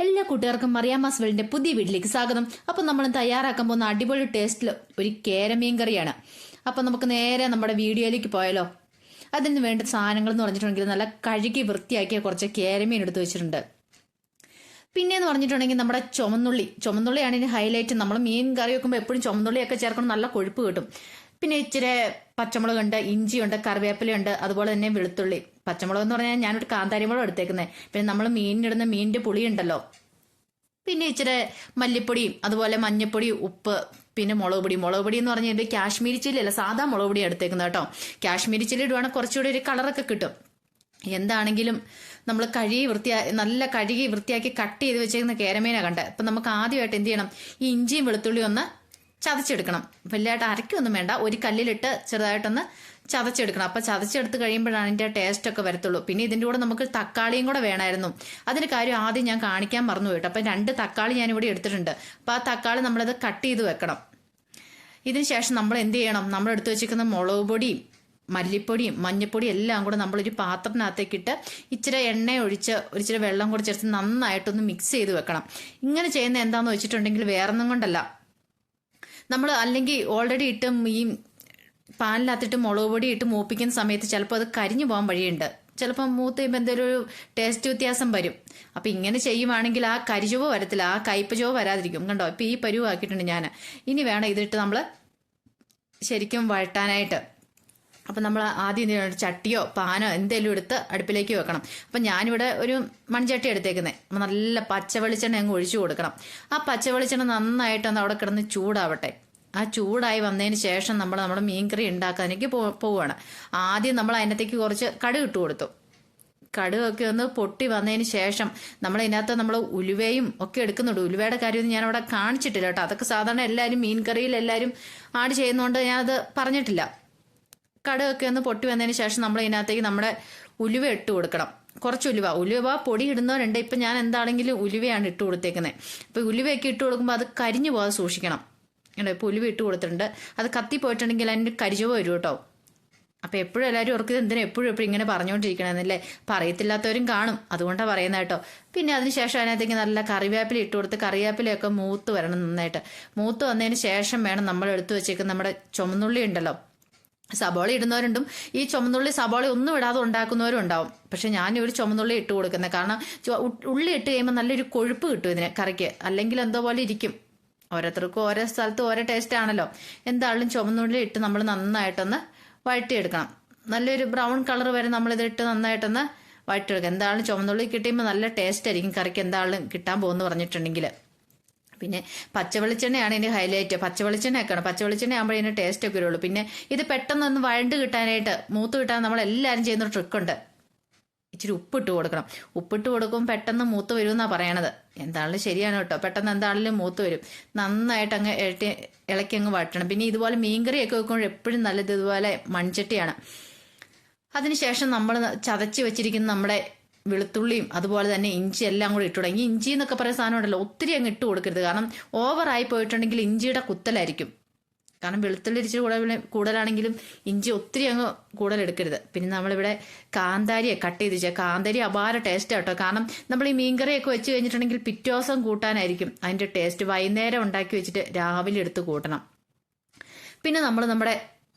എല്ലാ കൂട്ടുകാർക്കും മറിയാമാസ് വേൾഡിന്റെ പുതിയ വീട്ടിലേക്ക് സ്വാഗതം. അപ്പം നമ്മൾ തയ്യാറാക്കാൻ പോകുന്ന അടിപൊളി ടേസ്റ്റിൽ ഒരു കേരമീൻ കറിയാണ്. അപ്പം നമുക്ക് നേരെ നമ്മുടെ വീഡിയോയിലേക്ക് പോയാലോ. അതിന് വേണ്ട സാധനങ്ങൾ എന്ന് പറഞ്ഞിട്ടുണ്ടെങ്കിൽ നല്ല കഴുകി വൃത്തിയാക്കിയ കുറച്ച് കേരമീൻ എടുത്ത് വെച്ചിട്ടുണ്ട്. പിന്നെയെന്ന് പറഞ്ഞിട്ടുണ്ടെങ്കിൽ നമ്മുടെ ചുമന്നുള്ളിയാണ് ഇതിന് ഹൈലൈറ്റ്. നമ്മൾ മീൻ കറി വെക്കുമ്പോൾ എപ്പോഴും ചുമന്നുള്ളിയൊക്കെ ചേർക്കണം, നല്ല കൊഴുപ്പ് കിട്ടും. പിന്നെ ഇച്ചിരി പച്ചമുളകുണ്ട്, ഇഞ്ചിയുണ്ട്, കറിവേപ്പിലയുണ്ട്, അതുപോലെ തന്നെ വെളുത്തുള്ളി. പച്ചമുളക് എന്ന് പറഞ്ഞാൽ ഞാനൊരു കാന്താരിമുളക് എടുത്തേക്കുന്നത്. പിന്നെ നമ്മൾ മീനിടുന്ന മീനിന്റെ പുളി ഉണ്ടല്ലോ. പിന്നെ ഇച്ചിരി മല്ലിപ്പൊടിയും അതുപോലെ മഞ്ഞപ്പൊടി, ഉപ്പ്, പിന്നെ മുളക് പൊടി എന്ന് പറഞ്ഞാൽ കാശ്മീരി ചില്ലി അല്ല, സാധാ മുളക് പൊടി എടുത്തേക്കുന്നത് കേട്ടോ. കാശ്മീരി ചില്ലി ഇടുവാണെങ്കിൽ കുറച്ചുകൂടി ഒരു കളറൊക്കെ കിട്ടും. എന്താണെങ്കിലും നമ്മൾ നല്ല കഴുകി വൃത്തിയാക്കി കട്ട് ചെയ്ത് വെച്ചേക്കുന്ന കേരമീനാണ് കണ്ടത്. അപ്പം നമുക്ക് ആദ്യമായിട്ട് എന്ത് ചെയ്യണം, ഈ ഇഞ്ചിയും വെളുത്തുള്ളിയും ഒന്ന് ചതച്ചെടുക്കണം. വലുതായിട്ട് അരയ്ക്കൊന്നും വേണ്ട, ഒരു കല്ലിലിട്ട് ചെറുതായിട്ടൊന്ന് ചതച്ചെടുക്കണം. അപ്പം ചതച്ചെടുത്ത് കഴിയുമ്പോഴാണ് അതിൻ്റെ ടേസ്റ്റ് ഒക്കെ വരത്തുള്ളൂ. പിന്നെ ഇതിൻ്റെ കൂടെ നമുക്ക് തക്കാളിയും കൂടെ വേണമായിരുന്നു. അതിന് കാര്യം ആദ്യം ഞാൻ കാണിക്കാൻ മറന്നു പോയിട്ട്. അപ്പം 2 തക്കാളി ഞാനിവിടെ എടുത്തിട്ടുണ്ട്. അപ്പം ആ തക്കാളി നമ്മളത് കട്ട് ചെയ്ത് വെക്കണം. ഇതിന് ശേഷം നമ്മൾ എന്ത് ചെയ്യണം, നമ്മൾ എടുത്തു വെച്ചിരിക്കുന്ന മുളക് പൊടിയും മല്ലിപ്പൊടിയും മഞ്ഞപ്പൊടിയും എല്ലാം കൂടെ നമ്മളൊരു പാത്രത്തിനകത്തേക്കിട്ട് ഇച്ചിരി എണ്ണ ഒഴിച്ച് ഇച്ചിരി വെള്ളം കൂടി ചേർത്ത് നന്നായിട്ടൊന്ന് മിക്സ് ചെയ്ത് വെക്കണം. ഇങ്ങനെ ചെയ്യുന്ന എന്താണെന്ന് വെച്ചിട്ടുണ്ടെങ്കിൽ വേറൊന്നും കൊണ്ടല്ല, നമ്മൾ അല്ലെങ്കിൽ ഓൾറെഡി ഇട്ട് ഈ പാനിനകത്തിട്ട് മുളക് പൊടി ഇട്ട് മൂപ്പിക്കുന്ന സമയത്ത് ചിലപ്പോൾ അത് കരിഞ്ഞു പോകാൻ വഴിയുണ്ട്. ചിലപ്പോൾ മൂത്ത് കഴിയുമ്പോൾ എന്തെങ്കിലും ഒരു ടേസ്റ്റ് വ്യത്യാസം വരും. അപ്പം ഇങ്ങനെ ചെയ്യുവാണെങ്കിൽ ആ കരിചുവ വരത്തില്ല, ആ കയ്പ് ചുവ വരാതിരിക്കും. കണ്ടോ, ഇപ്പം ഈ പരുവാക്കിയിട്ടുണ്ട് ഞാൻ. ഇനി വേണം ഇതിട്ട് നമ്മൾ ശരിക്കും വഴട്ടാനായിട്ട്. അപ്പം നമ്മൾ ആദ്യം എന്ത് ചെയ്യണം, ചട്ടിയോ പാനോ എന്തെങ്കിലും എടുത്ത് അടുപ്പിലേക്ക് വെക്കണം. അപ്പം ഞാനിവിടെ ഒരു മൺചട്ടി എടുത്തേക്കുന്നത്. അപ്പം നല്ല പച്ച വെളിച്ചെണ്ണ അങ്ങ് ഒഴിച്ചു കൊടുക്കണം. ആ പച്ച വെളിച്ചെണ്ണ നന്നായിട്ടൊന്ന് അവിടെ കിടന്ന് ചൂടാവട്ടെ. ആ ചൂടായി വന്നതിന് ശേഷം നമ്മുടെ മീൻകറി ഉണ്ടാക്കാനേക്ക് പോവുകയാണ്. ആദ്യം നമ്മൾ അതിനകത്തേക്ക് കുറച്ച് കടുക് ഇട്ട് കൊടുത്തു. കടുകൊക്കെ ഒന്ന് പൊട്ടി വന്നതിന് ശേഷം ഇതിനകത്ത് നമ്മൾ ഉലുവയും ഒക്കെ എടുക്കുന്നുണ്ട്. ഉലുവയുടെ കാര്യമൊന്നും ഞാൻ അവിടെ കാണിച്ചിട്ടില്ല കേട്ടോ. അതൊക്കെ സാധാരണ എല്ലാവരും മീൻ കറിയിൽ എല്ലാവരും ആഡ് ചെയ്യുന്നതുകൊണ്ട് ഞാനത് പറഞ്ഞിട്ടില്ല. കടുകൊക്കെ ഒന്ന് പൊട്ടി വന്നതിന് ശേഷം നമ്മൾ ഇതിനകത്തേക്ക് നമ്മുടെ ഉലുവ ഇട്ട് കൊടുക്കണം. കുറച്ച് ഉലുവ പൊടി ഇടുന്നവരുണ്ട്. ഇപ്പം ഞാൻ എന്താണെങ്കിലും ഉലുവയാണ് ഇട്ട് കൊടുത്തേക്കുന്നത്. അപ്പോൾ ഉലുവയൊക്കെ ഇട്ട് കൊടുക്കുമ്പോൾ അത് കരിഞ്ഞു പോകാതെ സൂക്ഷിക്കണം. ഇപ്പോൾ ഉലുവ ഇട്ട് കൊടുത്തിട്ടുണ്ട്. അത് കത്തിപ്പോയിട്ടുണ്ടെങ്കിൽ അതിൻ്റെ കരിചുവ വരും കേട്ടോ. അപ്പോൾ എപ്പോഴും എല്ലാവരും ഓർക്കുന്നത് എന്തിനാ എപ്പോഴും ഇങ്ങനെ പറഞ്ഞുകൊണ്ടിരിക്കണമെന്നല്ലേ. പറയത്തില്ലാത്തവരും കാണും, അതുകൊണ്ടാണ് പറയുന്നത് കേട്ടോ. പിന്നെ അതിനുശേഷം അതിനകത്തേക്ക് നല്ല കറിവേപ്പില ഇട്ട് കൊടുത്ത് കറിവേപ്പിലയൊക്കെ മൂത്ത് വരണം. നന്നായിട്ട് മൂത്ത് വന്നതിന് ശേഷം വേണം നമ്മൾ എടുത്തു വെച്ചേക്കുന്ന നമ്മുടെ ചുമന്നുള്ളി ഉണ്ടല്ലോ. സബോള ഇടുന്നവരുണ്ടും ഈ ചുമന്നുള്ളി സബോള ഒന്നും ഇടാതെ ഉണ്ടാക്കുന്നവരും ഉണ്ടാവും. പക്ഷെ ഞാൻ ഒരു ചുമന്നുള്ളി ഇട്ട് കൊടുക്കുന്നത് കാരണം ഉള്ളി ഇട്ട് കഴിയുമ്പോൾ നല്ലൊരു കൊഴുപ്പ് കിട്ടും ഇതിന് കറിക്ക്. അല്ലെങ്കിൽ എന്തോ പോലെ ഇരിക്കും. ഓരോരുത്തർക്കും ഓരോ സ്ഥലത്ത് ഓരോ ടേസ്റ്റ് ആണല്ലോ. എന്തായാലും ചുമന്നുള്ളി ഇട്ട് നമ്മൾ നന്നായിട്ടൊന്ന് വഴറ്റിയെടുക്കണം. നല്ലൊരു ബ്രൗൺ കളർ വരെ നമ്മളിതിട്ട് നന്നായിട്ടൊന്ന് വഴറ്റിയെടുക്കുക. എന്തായാലും ചുമന്നുള്ളി കിട്ടിയുമ്പോൾ നല്ല ടേസ്റ്റ് ആയിരിക്കും കറിക്ക് എന്തായാലും കിട്ടാൻ പോകുന്നു പറഞ്ഞിട്ടുണ്ടെങ്കിൽ. പിന്നെ പച്ചവെളിച്ചെണ്ണയാണ് ഇതിൻ്റെ ഹൈലൈറ്റ്. പച്ചവെളിച്ചെണ്ണയൊക്കെയാണ്. പച്ചവെളിച്ചെണ്ണ ആകുമ്പോൾ ഇതിന് ടേസ്റ്റ് ഒക്കെ വരുള്ളൂ. പിന്നെ ഇത് പെട്ടെന്നൊന്ന് വഴണ്ട് കിട്ടാനായിട്ട്, മൂത്ത് കിട്ടാൻ നമ്മളെല്ലാവരും ചെയ്യുന്നൊരു ട്രിക്കുണ്ട്. ഇച്ചിരി ഉപ്പിട്ട് കൊടുക്കണം. ഉപ്പിട്ട് കൊടുക്കുമ്പോൾ പെട്ടെന്ന് മൂത്ത് വരുമെന്നാണ് പറയണത്. എന്താണെങ്കിലും ശരിയാണ് കേട്ടോ. പെട്ടെന്ന് എന്താണെങ്കിലും മൂത്ത് വരും. നന്നായിട്ട് അങ്ങ് ഇളക്കി അങ്ങ് വഴറ്റണം. പിന്നെ ഇതുപോലെ മീൻകറിയൊക്കെ വെക്കുമ്പോൾ എപ്പോഴും നല്ലത് ഇതുപോലെ മൺചട്ടിയാണ്. അതിനുശേഷം നമ്മൾ ചതച്ച് വെച്ചിരിക്കുന്ന നമ്മുടെ വെളുത്തുള്ളിയും അതുപോലെ തന്നെ ഇഞ്ചി എല്ലാം കൂടി ഇട്ട് തുടങ്ങി. ഇഞ്ചി എന്നൊക്കെ പറയുന്ന സാധനം ഉണ്ടല്ലോ, ഒത്തിരി അങ്ങ് ഇട്ട് കൊടുക്കരുത്. കാരണം ഓവറായി പോയിട്ടുണ്ടെങ്കിൽ ഇഞ്ചിയുടെ കുത്തലായിരിക്കും. കാരണം വെളുത്തുള്ളി ഇച്ചിരി കൂടുതലാണെങ്കിലും ഇഞ്ചി ഒത്തിരി അങ്ങ് കൂടുതലെടുക്കരുത്. പിന്നെ നമ്മളിവിടെ കാന്താരിയെ കട്ട് ചെയ്ത് വെച്ചാൽ കാന്താരി അപാര ടേസ്റ്റ് കേട്ടോ. കാരണം നമ്മൾ ഈ മീൻകറിയൊക്കെ വെച്ച് കഴിഞ്ഞിട്ടുണ്ടെങ്കിൽ പിറ്റേ ദിവസം കൂട്ടാനായിരിക്കും അതിൻ്റെ ടേസ്റ്റ്. വൈകുന്നേരം ഉണ്ടാക്കി വെച്ചിട്ട് രാവിലെ എടുത്ത് കൂട്ടണം. പിന്നെ നമ്മുടെ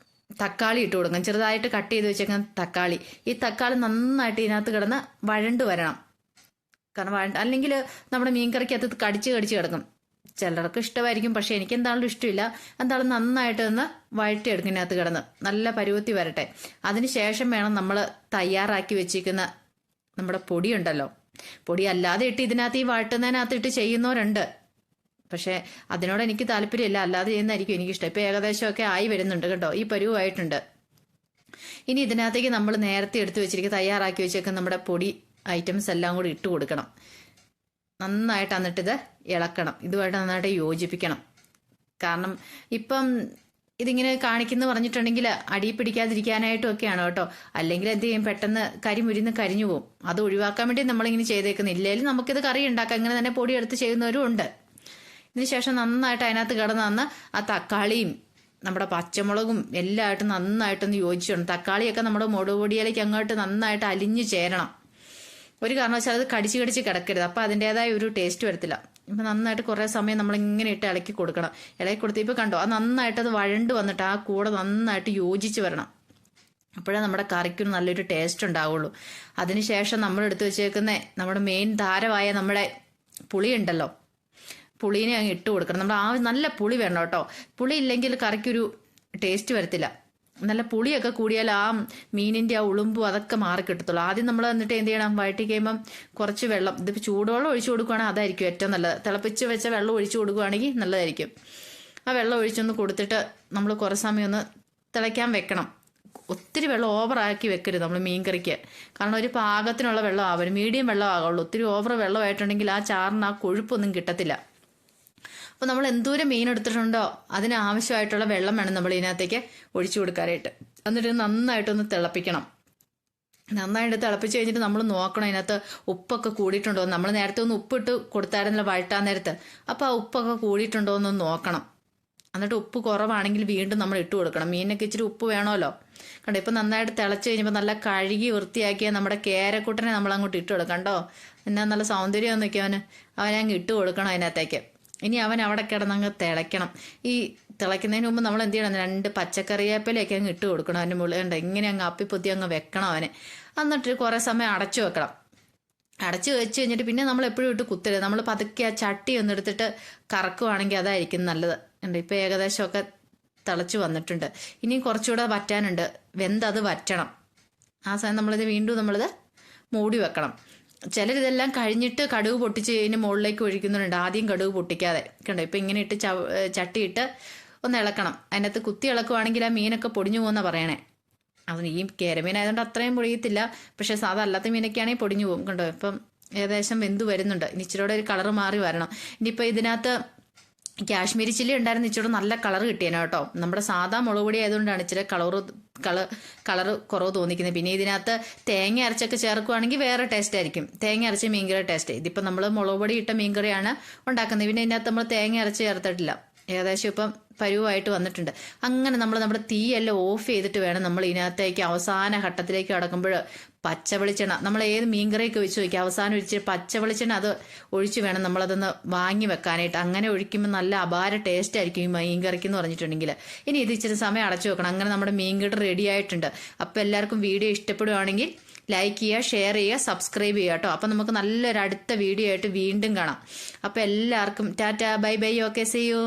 തക്കാളി ഇട്ട് കൊടുക്കണം. ചെറുതായിട്ട് കട്ട് ചെയ്ത് വെച്ചേക്കുന്ന തക്കാളി. ഈ തക്കാളി നന്നായിട്ട് ഇതിനകത്ത് കിടന്ന് വഴണ്ട് വരണം. കാരണം അല്ലെങ്കിൽ നമ്മുടെ മീൻകറിക്കകത്ത് കടിച്ച് കിടക്കും. ചിലർക്ക് ഇഷ്ടമായിരിക്കും, പക്ഷെ എനിക്ക് എന്താണെങ്കിലും ഇഷ്ടമില്ല. എന്തായാലും നന്നായിട്ട് ഒന്ന് വഴറ്റിയെടുക്കും. ഇതിനകത്ത് കിടന്ന് നല്ല പരുവത്തി വരട്ടെ. അതിനുശേഷം വേണം നമ്മൾ തയ്യാറാക്കി വെച്ചിരിക്കുന്ന നമ്മുടെ പൊടിയുണ്ടല്ലോ. പൊടി അല്ലാതെ ഇട്ട് ഇതിനകത്ത് ഈ വഴട്ടുന്നതിനകത്ത് ഇട്ട് ചെയ്യുന്നവരുണ്ട്. പക്ഷേ അതിനോട് എനിക്ക് താല്പര്യമില്ല, അല്ലാതെ ചെയ്യുന്നതായിരിക്കും എനിക്കിഷ്ടം. ഇപ്പോൾ ഏകദേശമൊക്കെ ആയി വരുന്നുണ്ട് കേട്ടോ, ഈ പരുവായിട്ടുണ്ട്. ഇനി ഇതിനകത്തേക്ക് നമ്മൾ നേരത്തെ എടുത്ത് വെച്ചിരിക്കുക തയ്യാറാക്കി വെച്ചേക്കുന്ന നമ്മുടെ പൊടി ഐറ്റംസ് എല്ലാം കൂടി ഇട്ട് കൊടുക്കണം. നന്നായിട്ട് എന്നിട്ടിത് ഇളക്കണം. ഇതുമായിട്ട് നന്നായിട്ട് യോജിപ്പിക്കണം. കാരണം ഇപ്പം ഇതിങ്ങനെ കാണിക്കുന്നു പറഞ്ഞിട്ടുണ്ടെങ്കിൽ അടി പിടിക്കാതിരിക്കാനായിട്ടും ഒക്കെയാണ് കേട്ടോ. അല്ലെങ്കിൽ എന്ത് ചെയ്യും, പെട്ടെന്ന് കരിഞ്ഞു പോകും. അത് ഒഴിവാക്കാൻ വേണ്ടി നമ്മളിങ്ങനെ ചെയ്തേക്കുന്നില്ലെങ്കിലും നമുക്കിത് കറി ഉണ്ടാക്കാം. ഇങ്ങനെ തന്നെ പൊടി എടുത്ത് ചെയ്യുന്നവരും ഉണ്ട്. ഇതിനുശേഷം നന്നായിട്ട് അതിനകത്ത് കിടന്ന് ആ തക്കാളിയും നമ്മുടെ പച്ചമുളകും എല്ലായിട്ടും നന്നായിട്ടൊന്ന് യോജിച്ചിടണം. തക്കാളിയൊക്കെ നമ്മുടെ മുളക് പൊടിയിലേക്ക് അങ്ങോട്ട് നന്നായിട്ട് അലിഞ്ഞു ചേരണം. ഒരു കാരണവശാൽ അത് കടിച്ച് കടിച്ച് കിടക്കരുത്. അപ്പം അതിൻ്റെതായ ഒരു ടേസ്റ്റ് വരത്തില്ല. ഇപ്പം നന്നായിട്ട് കുറേ സമയം നമ്മളിങ്ങനെ ഇട്ട് ഇളക്കി കൊടുക്കണം. ഇളക്കി കൊടുത്ത് ഇപ്പോൾ കണ്ടോ അത് നന്നായിട്ട് അത് വഴണ്ട് വന്നിട്ട് ആ കൂടെ നന്നായിട്ട് യോജിച്ച് വരണം. അപ്പോഴേ നമ്മുടെ കറിക്കൊരു നല്ലൊരു ടേസ്റ്റ് ഉണ്ടാവുള്ളൂ. അതിനുശേഷം നമ്മൾ എടുത്തു വെച്ചേക്കുന്ന നമ്മുടെ മെയിൻ താരമായ നമ്മുടെ പുളി ഉണ്ടല്ലോ, പുളീനെ അങ്ങ് ഇട്ട് കൊടുക്കണം. നമ്മൾ നല്ല പുളി വേണം കേട്ടോ. പുളി ഇല്ലെങ്കിൽ കറിക്കൊരു ടേസ്റ്റ് വരത്തില്ല. നല്ല പുളിയൊക്കെ കൂടിയാൽ ആ മീനിൻ്റെ ആ ഉളുമ്പും അതൊക്കെ മാറി കിട്ടത്തുള്ളൂ. ആദ്യം നമ്മൾ എന്നിട്ട് എന്ത് ചെയ്യണം, വഴറ്റി കഴിയുമ്പം കുറച്ച് വെള്ളം, ഇതിപ്പോൾ ചൂടുവെള്ളം ഒഴിച്ചു കൊടുക്കുകയാണെങ്കിൽ അതായിരിക്കും ഏറ്റവും നല്ലത്. തിളപ്പിച്ച് വെച്ച വെള്ളം ഒഴിച്ചു കൊടുക്കുകയാണെങ്കിൽ നല്ലതായിരിക്കും. ആ വെള്ളം ഒഴിച്ചൊന്ന് കൊടുത്തിട്ട് നമ്മൾ കുറേ സമയം ഒന്ന് തിളയ്ക്കാൻ വെക്കണം. ഒത്തിരി വെള്ളം ഓവറാക്കി വെക്കരുത് നമ്മൾ മീൻ കറിക്ക്. കാരണം ഒരു പാകത്തിനുള്ള വെള്ളം ആവരും, മീഡിയം വെള്ളം ആകുള്ളൂ. ഒത്തിരി ഓവർ വെള്ളമായിട്ടുണ്ടെങ്കിൽ ആ ചാറിന് ആ കൊഴുപ്പൊന്നും കിട്ടത്തില്ല. അപ്പോൾ നമ്മൾ എന്തോരം മീൻ എടുത്തിട്ടുണ്ടോ അതിന് ആവശ്യമായിട്ടുള്ള വെള്ളം വേണം നമ്മൾ ഇതിനകത്തേക്ക് ഒഴിച്ചു കൊടുക്കാനായിട്ട്. എന്നിട്ട് നന്നായിട്ടൊന്ന് തിളപ്പിക്കണം. നന്നായിട്ട് തിളപ്പിച്ച് കഴിഞ്ഞിട്ട് നമ്മൾ നോക്കണം ഇതിനകത്ത് ഉപ്പൊക്കെ കൂടിയിട്ടുണ്ടോ. നമ്മൾ നേരത്തെ ഒന്ന് ഉപ്പിട്ട് കൊടുത്തായിരുന്നല്ലോ വഴട്ടാൻ നേരത്ത്. അപ്പോൾ ആ ഉപ്പൊക്കെ കൂടിയിട്ടുണ്ടോ എന്നൊന്ന് നോക്കണം. എന്നിട്ട് ഉപ്പ് കുറവാണെങ്കിൽ വീണ്ടും നമ്മൾ ഇട്ട് കൊടുക്കണം. മീനൊക്കെ ഇച്ചിരി ഉപ്പ് വേണമല്ലോ. കണ്ടോ ഇപ്പം നന്നായിട്ട് തിളച്ച് കഴിഞ്ഞപ്പോൾ നല്ല കഴുകി വൃത്തിയാക്കിയ നമ്മുടെ കേരക്കുട്ടനെ നമ്മൾ അങ്ങോട്ട് ഇട്ട് കൊടുക്കാം. കണ്ടോ എന്നാ നല്ല സൗന്ദര്യം നോക്കി അവനെ അങ്ങ് ഇട്ട് കൊടുക്കണം അതിനകത്തേക്ക്. ഇനി അവൻ അവിടെ കിടന്നങ്ങ് തിളയ്ക്കണം. ഈ തിളയ്ക്കുന്നതിന് മുമ്പ് നമ്മൾ എന്ത് ചെയ്യണം, 2 പച്ചക്കറിവേപ്പിലയൊക്കെ അങ്ങ് ഇട്ട് കൊടുക്കണം. അതിൻ്റെ മുകളിൽ കണ്ടോ ഇങ്ങനെ അങ്ങ് അപ്പിപ്പൊത്തി അങ്ങ് വെക്കണം അവനെ. എന്നിട്ട് കുറേ സമയം അടച്ചു വെക്കണം. അടച്ചു വെച്ച് കഴിഞ്ഞിട്ട് പിന്നെ നമ്മൾ എപ്പോഴും ഇട്ട് കുത്തരുത്. നമ്മൾ പതുക്കെ ആ ചട്ടി ഒന്നെടുത്തിട്ട് കറക്കുവാണെങ്കിൽ അതായിരിക്കും നല്ലത്. ഉണ്ട് ഇപ്പോൾ ഏകദേശമൊക്കെ തിളച്ച് വന്നിട്ടുണ്ട്. ഇനിയും കുറച്ചുകൂടെ വറ്റാനുണ്ട്. വെന്തത് വറ്റണം. ആ സമയം നമ്മളിത് വീണ്ടും നമ്മളിത് മൂടി വെക്കണം. ചിലരിതെല്ലാം കഴിഞ്ഞിട്ട് കടുക് പൊട്ടിച്ച് ഇതിന് മുകളിലേക്ക് ഒഴിക്കുന്നുണ്ട്. ആദ്യം കടുക് പൊട്ടിക്കാതെ. കണ്ടോ ഇപ്പം ഇങ്ങനെ ഇട്ട് ചട്ടിയിട്ട് ഒന്ന് ഇളക്കണം. അതിനകത്ത് കുത്തി ഇളക്കുവാണെങ്കിൽ ആ മീനൊക്കെ പൊടിഞ്ഞു പോകുമെന്നാണ് പറയണേ. അത് ഈ കേരമീനായതുകൊണ്ട് അത്രയും പൊടിയത്തില്ല. പക്ഷേ സാധാ അല്ലാത്ത മീനൊക്കെയാണെങ്കിൽ പൊടിഞ്ഞു പോകും. കണ്ടോ ഇപ്പം ഏകദേശം വെന്ത് വരുന്നുണ്ട്. ഇനി ഇച്ചിരിയുടെ ഒരു കളറ് മാറി വരണം. ഇനിയിപ്പോൾ ഇതിനകത്ത് കാശ്മീരി ചില്ലി ഉണ്ടായിരുന്നു, ഇച്ചിരി നല്ല കളർ കിട്ടിയേനെ കേട്ടോ. നമ്മുടെ സാധാ മുളക് പൊടി ആയതുകൊണ്ടാണ് ഇച്ചിരി കളറ് കുറവ് തോന്നിക്കുന്നത്. പിന്നെ ഇതിനകത്ത് തേങ്ങ അരച്ചൊക്കെ ചേർക്കുവാണെങ്കിൽ വേറെ ടേസ്റ്റ് ആയിരിക്കും. തേങ്ങ അരച്ച മീൻകറി ടേസ്റ്റ്. ഇതിപ്പോൾ നമ്മൾ മുളക് പൊടി ഇട്ട മീൻകറിയാണ് ഉണ്ടാക്കുന്നത്. പിന്നെ ഇതിനകത്ത് നമ്മൾ തേങ്ങ അരച്ച് ചേർത്തിട്ടില്ല. ഏകദേശം ഇപ്പം പരുവായിട്ട് വന്നിട്ടുണ്ട്. അങ്ങനെ നമ്മുടെ തീയെല്ലാം ഓഫ് ചെയ്തിട്ട് വേണം നമ്മൾ ഇതിനകത്തേക്ക് അവസാന ഘട്ടത്തിലേക്ക് കടക്കുമ്പോൾ പച്ച വെളിച്ചെണ്ണ, നമ്മൾ ഏത് മീൻകറിയൊക്കെ ഒഴിച്ച് വയ്ക്കുക, അവസാനം ഒഴിച്ച് പച്ച വെളിച്ചെണ്ണ അത് ഒഴിച്ച് വേണം നമ്മളതൊന്ന് വാങ്ങി വെക്കാനായിട്ട്. അങ്ങനെ ഒഴിക്കുമ്പോൾ നല്ല അപാര ടേസ്റ്റ് ആയിരിക്കും ഈ മീൻകറിക്ക് എന്ന് പറഞ്ഞിട്ടുണ്ടെങ്കിൽ. ഇനി ഇത് ഇച്ചിരി സമയം അടച്ചു വെക്കണം. അങ്ങനെ നമ്മുടെ മീൻകറി റെഡി ആയിട്ടുണ്ട്. അപ്പോൾ എല്ലാവർക്കും വീഡിയോ ഇഷ്ടപ്പെടുവാണെങ്കിൽ ലൈക്ക് ചെയ്യുക, ഷെയർ ചെയ്യുക, സബ്സ്ക്രൈബ് ചെയ്യുക കേട്ടോ. അപ്പം നമുക്ക് നല്ലൊരു അടുത്ത വീഡിയോ ആയിട്ട് വീണ്ടും കാണാം. അപ്പോൾ എല്ലാവർക്കും tata, bye bye, okay, see U.